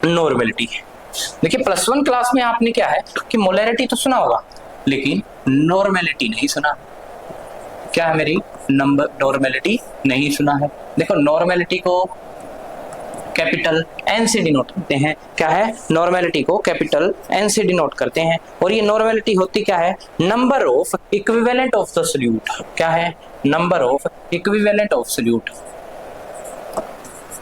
Normality. देखिए +1 class में आपने क्या है कि मोलैरिटी तो सुना होगा लेकिन नॉर्मेलिटी नहीं सुना। क्या है मेरी नंबर नॉर्मेलिटी नहीं सुना है। देखो नॉर्मेलिटी को कैपिटल एन से डिनोट करते हैं। क्या है नॉर्मेलिटी को कैपिटल एन से डिनोट करते हैं और ये नॉर्मेलिटी होती क्या है number of equivalent of the solute. क्या है number of equivalent of solute.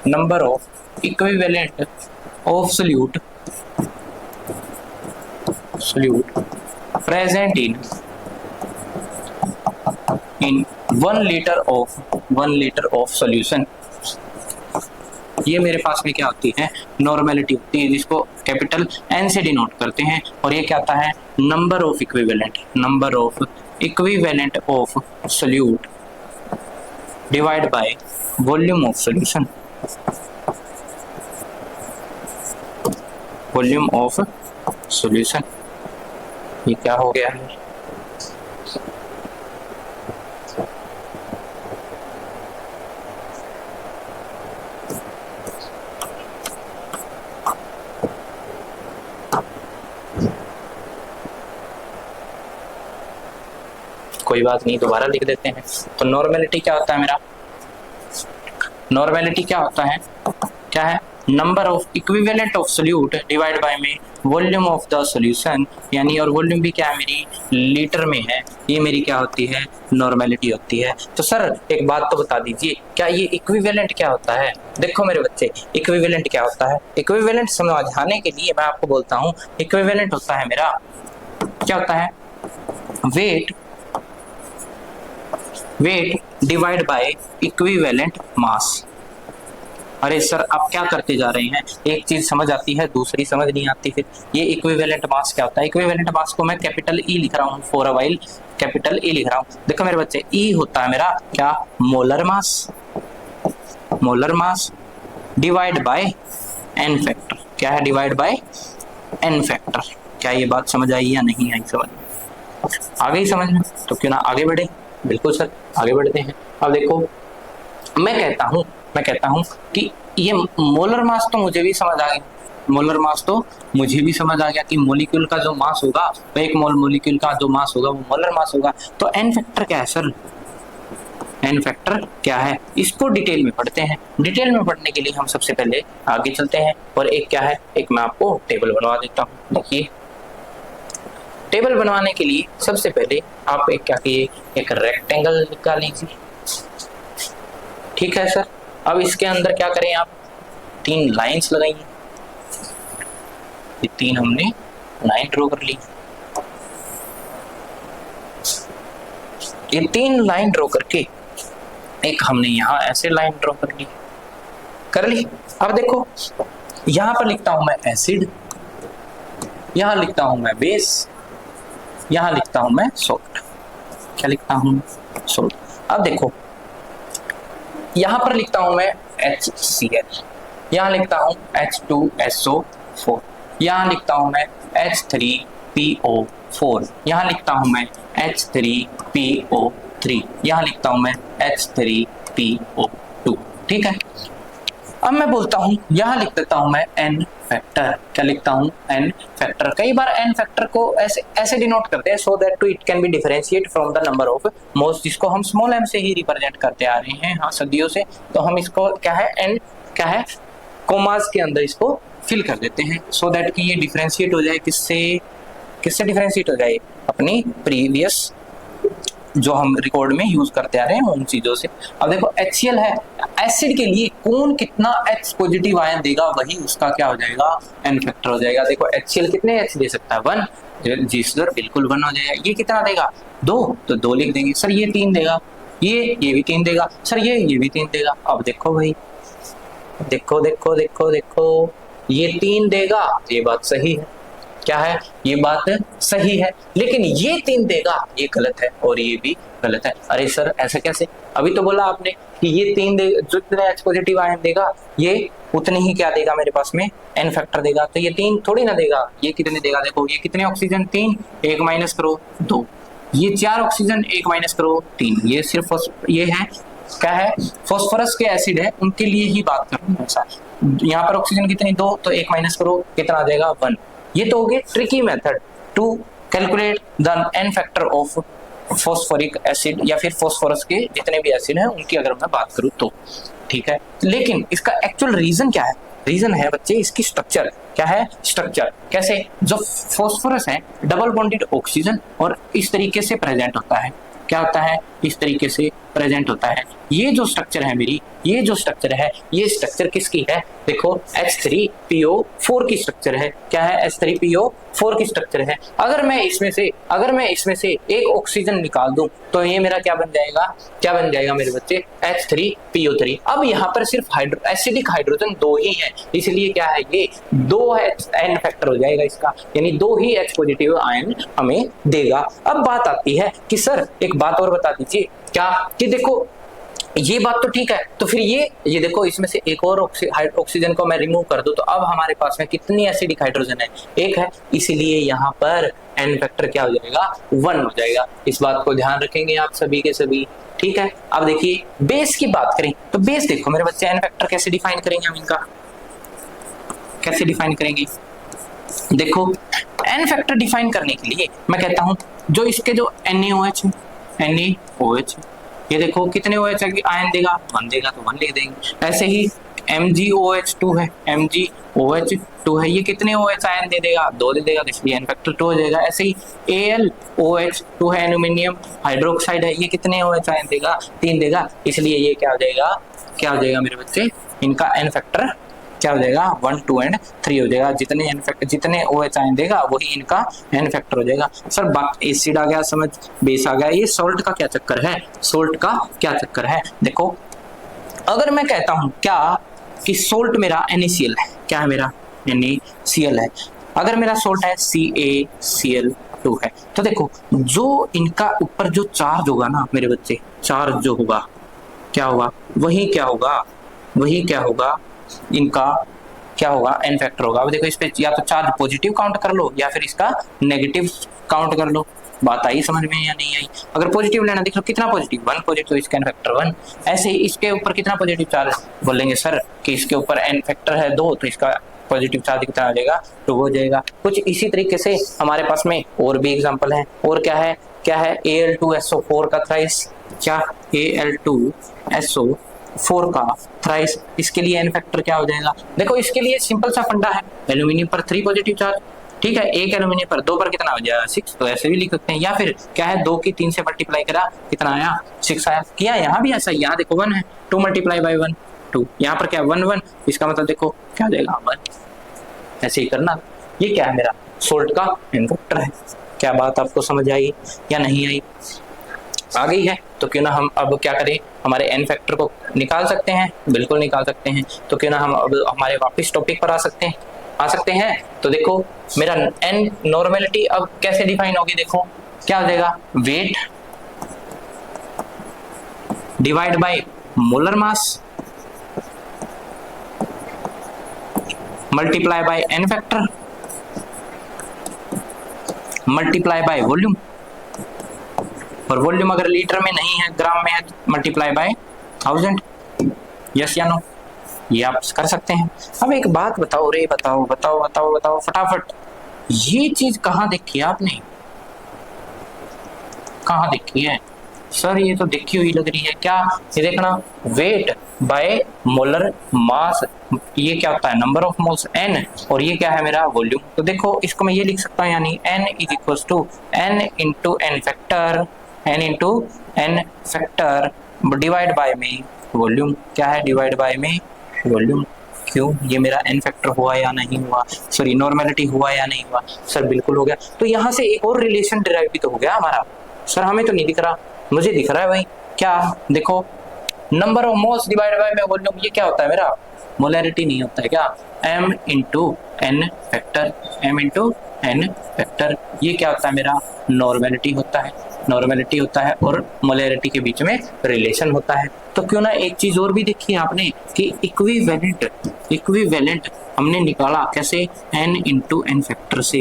Number of equivalent of solute present in 1 liter of solution। ये मेरे पास में क्या होती है नॉर्मेलिटी होती है जिसको कैपिटल एन से डिनोट करते हैं और ये क्या आता है number of equivalent of solute divide by volume of solution. Volume of solution ये क्या हो गया है कोई बात नहीं दोबारा लिख देते हैं। तो नॉर्मेलिटी क्या होता है मेरा नॉर्मेलिटी क्या होता है क्या है number of equivalent of solute divide by में वॉल्यूम ऑफ द सॉल्यूशन यानी और वॉल्यूम भी क्या है मेरी लीटर में है। ये मेरी क्या होती है नॉर्मेलिटी होती है। तो सर एक बात तो बता दीजिए क्या ये इक्विवेलेंट क्या होता है। देखो मेरे बच्चे इक्विवेलेंट क्या होता है इक्विवेलेंट समझाने के लिए मैं आपको बोलता हूँ इक्विवेलेंट होता है मेरा क्या होता है wait divide by equivalent mass. अरे सर आप क्या करते जा रहे हैं एक चीज समझ आती है दूसरी समझ नहीं आती। फिर ये इक्विवेलेंट मास क्या होता है इक्विवेलेंट मास को मैं कैपिटल ई लिख रहा हूँ for a while capital E लिख रहा हूँ। देखो मेरे बच्चे ई होता है मेरा क्या molar mass divide by N factor. क्या है डिवाइड बाय एन फैक्टर। क्या ये बात समझ आई या नहीं आई समझ आ गई समझ में तो क्यों ना आगे बढ़े। बिल्कुल सर आगे बढ़ते हैं। अब देखो मैं कहता हूं कि ये मोलर मास तो मुझे भी समझ आ गया कि मॉलिक्यूल का जो मास होगा वो एक मॉलिक्यूल का जो मास होगा वो मोलर मास होगा। तो एन फैक्टर क्या है सर एन फैक्टर क्या है इसको डिटेल में पढ़ते हैं। डिटेल में पढ़ने के लिए हम सबसे पहले आगे चलते हैं और एक क्या है एक मैं आपको टेबल बनवा देता हूँ। देखिए टेबल बनवाने के लिए सबसे पहले आप एक क्या किए एक रेक्टेंगल निकाल लीजिए। ठीक है सर अब इसके अंदर क्या करें आप 3 लाइंस लगाइए। ये 3 हमने लाइन ड्रॉ कर ली। ये 3 लाइन ड्रॉ करके एक हमने यहाँ ऐसे लाइन ड्रॉ कर ली। अब देखो यहाँ पर लिखता हूं मैं एसिड यहाँ लिखता हूं मैं बेस यहाँ लिखता हूं मैं सॉल्ट। क्या लिखता हूं सॉल्ट। अब देखो यहाँ पर लिखता हूं मैं HCl यहाँ लिखता हूं H2SO4 यहाँ लिखता हूं मैं H3PO4 यहाँ लिखता हूं मैं H3PO3 यहाँ लिखता हूं मैं H3PO2। ठीक है अब मैं बोलता हूं यहाँ लिख देता हूं मैं एन फैक्टर। क्या लिखता हूं एन फैक्टर। कई बार एन फैक्टर को ऐसे डिनोट करते हैं so that to it can be differentiate from the number of moles जिसको हम स्मॉल एम से ही रिप्रेजेंट करते आ रहे हैं हाँ सदियों से। तो हम इसको क्या है एन क्या है कोमास के अंदर इसको फिल कर देते हैं सो दैट कि ये डिफरेंशिएट हो जाए किससे डिफरेंशिएट हो जाए अपनी प्रीवियस जो हम रिकॉर्ड में यूज करते आ रहे हैं उन चीजों से। अब देखो HCl है एसिड के लिए कौन कितना H पॉजिटिव आयन देगा वही उसका क्या हो जाएगा एन फैक्टर हो जाएगा। देखो HCl कितने H दे सकता है 1 जी सर बिल्कुल 1 हो जाएगा। ये कितना देगा 2 तो 2 लिख देंगे। सर ये 3 देगा ये भी 3 देगा सर ये भी 3 देगा। अब देखो भाई देखो ये 3 देगा ये बात सही है। क्या है ये बात सही है लेकिन ये 3 देगा ये गलत है और ये भी गलत है। अरे सर ऐसा कैसे अभी तो बोला आपने कि ये 3 दे जितने H पॉजिटिव आयन देगा ये उतने ही क्या देगा मेरे पास में एन फैक्टर देगा। तो ये 3 थोड़ी ना देगा ये कितने देगा। देखो ये कितने ऑक्सीजन 3 1 माइनस करो 2 ये 4 ऑक्सीजन 1 माइनस करो 3 ये सिर्फ ये है क्या है, फॉस्फोरस के एसिड है उनके लिए ही बात कर रहा हूँ। ऐसा यहाँ पर ऑक्सीजन कितनी 2, तो 1 माइनस करो कितना आ जाएगा 1। ये तो हो गई tricky method to calculate the N factor of phosphoric acid या फिर फॉस्फोरस के जितने भी एसिड हैं उनकी अगर मैं बात करूँ तो, ठीक है। लेकिन इसका एक्चुअल रीजन क्या है? रीजन है बच्चे इसकी स्ट्रक्चर। क्या है? स्ट्रक्चर। कैसे? जो फॉस्फोरस है डबल बॉन्डेड ऑक्सीजन और इस तरीके से प्रेजेंट होता है। क्या होता है? इस तरीके से प्रेजेंट होता है। ये जो स्ट्रक्चर है मेरी, ये जो स्ट्रक्चर है, ये स्ट्रक्चर किसकी है? देखो H3PO4 की स्ट्रक्चर है। क्या है? H3PO4 की स्ट्रक्चर है। अगर मैं इसमें से एक ऑक्सीजन निकाल दूं तो ये मेरा क्या बन जाएगा? क्या बन जाएगा मेरे बच्चे? H3PO3। अब यहाँ पर सिर्फ एसिडिक हाइड्रोजन 2 ही है, इसलिए क्या है, ये 2 एन फैक्टर हो जाएगा इसका, यानी 2 ही H पॉजिटिव आयन हमें देगा। अब बात आती है कि सर एक बात और बता दीजिए, क्या कि देखो ये बात तो ठीक है, तो फिर ये देखो इसमें से एक और ऑक्सीजन को मैं रिमूव कर दूं तो अब हमारे पास में कितनी एसिडिक हाइड्रोजन है? 1 है, इसीलिए यहाँ पर एन फैक्टर क्या हो जाएगा? 1 हो जाएगा। इस बात को ध्यान रखेंगे आप सभी के सभी, ठीक है। अब देखिए बेस की बात करें तो बेस देखो मेरे बच्चे, एन फैक्टर कैसे डिफाइन करेंगे हम इनका? कैसे डिफाइन करेंगे? देखो एन फैक्टर डिफाइन करने के लिए मैं कहता हूं जो इसके जो NaOH है, NaOH ये देखो कितने OH आयन देगा? 1 देगा, तो 1 लिख देंगे। ऐसे ही MgOH2 है, MgOH2 है, ये कितने OH आयन दे देगा? 2 दे देगा, इसलिए एन फैक्टर 2 हो जाएगा। ऐसे ही AlOH2 है, एल्यूमिनियम हाइड्रोक्साइड है, ये कितने OH आयन देगा? 3 देगा, इसलिए ये क्या हो जाएगा? क्या हो जाएगा मेरे बच्चे? इनका एन फैक्टर क्या हो जाएगा? 1, 2 और 3 हो जाएगा। जितने OH आयन देगा वही इनका एन फैक्टर हो जाएगा। सर बाकी एसिड आ गया समझ, बेस आ गया, ये सॉल्ट का क्या चक्कर है? सॉल्ट का क्या चक्कर है? देखो अगर मैं कहता हूं क्या कि सॉल्ट मेरा NaCl है, क्या है मेरा? NaCl है। अगर मेरा सॉल्ट है CaCl2 है, तो देखो जो इनका ऊपर जो चार्ज होगा ना मेरे बच्चे, चार्ज जो होगा क्या होगा? वही क्या होगा इनका? क्या होगा? एन फैक्टर होगा। अब देखो इस पे या तो चार्ज पॉजिटिव काउंट कर लो या फिर इसका नेगेटिव काउंट कर लो। बात आई समझ में या नहीं आई? अगर पॉजिटिव लेना देख लो कितना पॉजिटिव? 1 पॉजिटिव, तो इसका एन फैक्टर 1। ऐसे ही इसके ऊपर कितना पॉजिटिव चार्ज? बोलेंगे सर कि इसके ऊपर एन फैक्टर है 2, तो इसका पॉजिटिव चार्ज कितना आ जाएगा? 2 हो जाएगा। कुछ इसी तरीके से हमारे पास में और भी एग्जांपल है। और क्या है? Al2SO4 का थ्राइस, क्या Al2SO4 का थ्राइस, इसके लिए एन फैक्टर क्या हो जाएगा? देखो इसके लिए सिंपल सा फंडा है, एल्यूमिनियम पर 3 पॉजिटिव चार्ज, ठीक है, एक एल्यूमिनियम पर 2 पर कितना हो जाएगा? 6, तो ऐसे भी लिख सकते हैं। या फिर क्या है, 2 की 3 से मल्टीप्लाई करा, कितना आया? 6 आया। किया यहाँ भी ऐसा, यहाँ देखो 1 है, 2 मल्टीप्लाई बाई 1 2, यहाँ पर क्या 1 1, इसका मतलब देखो क्या हो जाएगा 1। ऐसे ही करना। ये क्या है? मेरा सोल्ट का एन फैक्टर है। क्या बात आपको समझ आई या नहीं आई? आ गई है? तो क्यों ना हम अब क्या करें, हमारे एन फैक्टर को निकाल सकते हैं, बिल्कुल निकाल सकते हैं। तो क्यों ना हम अब हमारे वापस टॉपिक पर आ सकते हैं। तो देखो मेरा एन नॉर्मेलिटी अब कैसे डिफाइन होगी? देखो क्या हो जाएगा? Weight divide by molar mass multiply by N factor multiply by volume, और वॉल्यूम अगर लीटर में नहीं है ग्राम में है मल्टीप्लाई बाय 1000। यस या नो? ये आप कर सकते हैं। अब एक बात बताओ रे, बताओ फटाफट, ये चीज कहाँ देखी है आपने? कहाँ देखी है? सर ये तो देखी हुई लग रही है। क्या? ये देखना, वेट बाय मोलर मास, ये क्या होता है? नंबर ऑफ मोल्स n, और ये क्या है मेरा? वॉल्यूम। तो देखो इसको मैं ये लिख सकता हूँ, यानी n is equal to n into N factor, n into N factor divide by में वॉल्यूम। क्या है? डिवाइड बाय में वॉल्यूम। क्यों? ये मेरा एन फैक्टर हुआ या नहीं हुआ? सॉरी, नॉर्मेलिटी हुआ या नहीं हुआ? सर बिल्कुल हो गया। तो यहाँ से एक और रिलेशन डिराइव भी तो हो गया हमारा। सर हमें तो नहीं दिख रहा, मुझे दिख रहा है भाई। क्या? देखो number of moles divide by में वॉल्यूम, ये क्या होता है मेरा? मोलैरिटी नहीं होता है क्या? m into N factor, m into N factor, ये क्या होता है मेरा? नॉर्मेलिटी होता है। नॉर्मेलिटी होता है और मोलैरिटी के बीच में रिलेशन होता है। तो क्यों ना एक चीज और भी देखी है आपने कि इक्विवेलेंट हमने निकाला कैसे? n इंटू एन फैक्टर से,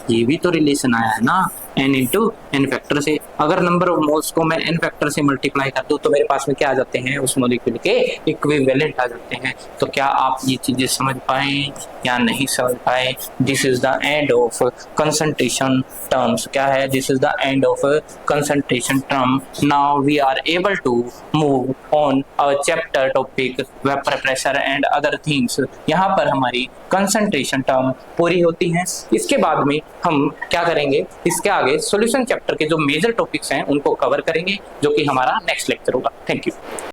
ये भी तो रिलेशन आया है ना। n इंटू n फैक्टर से। अगर नंबर ऑफ मोल्स को मैं n फैक्टर से मल्टीप्लाई कर दूं तो मेरे पास में क्या आ जाते हैं, उस मॉलिक्यूल के इक्विवेलेंट आ जाते हैं। तो क्या आप ये चीजें समझ पाए या नहीं समझ पाए? This is the end of concentration terms. क्या है? This is the end of concentration term. Now we are able to move on our chapter topic vapour pressure and other things. यहाँ पर हमारी कंसंट्रेशन टर्म पूरी होती है। इसके बाद में हम क्या करेंगे, इसके आगे सॉल्यूशन चैप्टर के जो मेजर टॉपिक्स हैं उनको कवर करेंगे, जो कि हमारा नेक्स्ट लेक्चर होगा। Thank you.